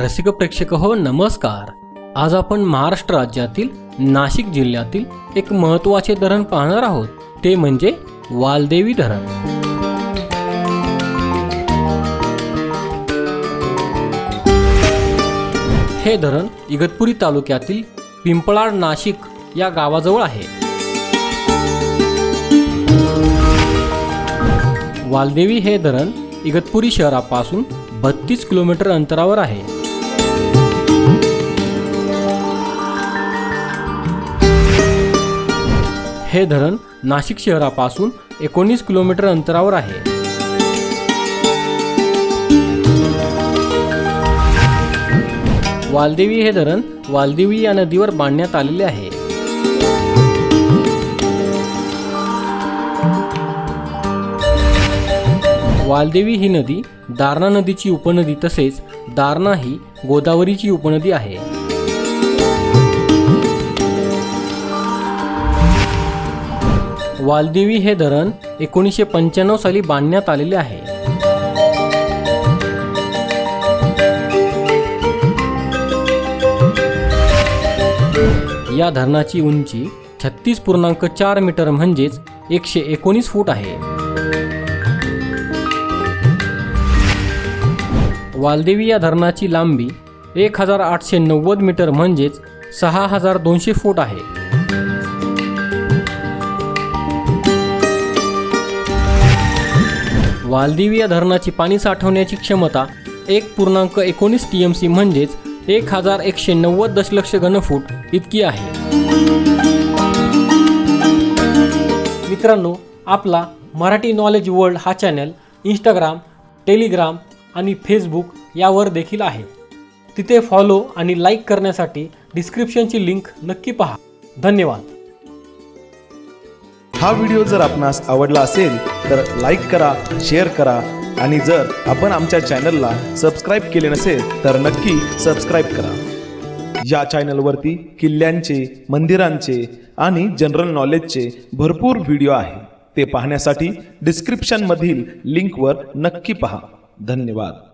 रसिक प्रेक्षक हो नमस्कार। आज आपण महाराष्ट्र राज्यातील नाशिक जिल्ह्यातील एक महत्त्वाचे धरण पाहणार आहोत, ते म्हणजे वालदेवी धरण। हे धरण इगतपुरी तालुक्यातील पिंपळाड नाशिक या गावाजवळ आहे। वालदेवी हे धरण इगतपुरी शहरापासून 32 किलोमीटर अंतरावर आहे। हे धरण नाशिक शहरापासून 19 किलोमीटर अंतरावर आहे। वालदेवी हे धरण वालदेवी या नदीवर बांधण्यात आलेले आहे। वालदेवी ही नदी दारणा नदीची उपनदी तसेच दारणा ही गोदावरीची उपनदी आहे। वालदेवी हे धरण 1995 साली बांधण्यात आलेले आहे। या धरणाची उंची 36.4 मीटर म्हणजेच 119 फूट आहे। वालदेवी या धरणाची लांबी 1890 मीटर म्हणजेच 6200 फूट आहे। वालदेवी या धरणाची पाणी साठवण्याची क्षमता 1.19 TMC म्हणजेच 1190 दशलक्ष घनफूट इतकी आहे। मित्रांनो, आपला मराठी नॉलेज वर्ल्ड हा चॅनल इंस्टाग्राम, टेलिग्राम आणि फेसबुक यावर देखील आहे। तिथे फॉलो आणि लाईक करण्यासाठी डिस्क्रिप्शनची लिंक नक्की पहा। धन्यवाद। हा व्हिडिओ जर आपणास आवडला असेल तर लाईक करा, शेअर करा आणि जर आपण आमच्या चॅनलला सबस्क्राईब केले नसेल तर नक्की सबस्क्राईब करा। या चॅनलवरती किल्ल्यांचे, मंदिरांचे आणि जनरल नॉलेजचे भरपूर व्हिडिओ आहे। ते पाहण्यासाठी डिस्क्रिप्शन मधील लिंकवर नक्की पहा। धन्यवाद।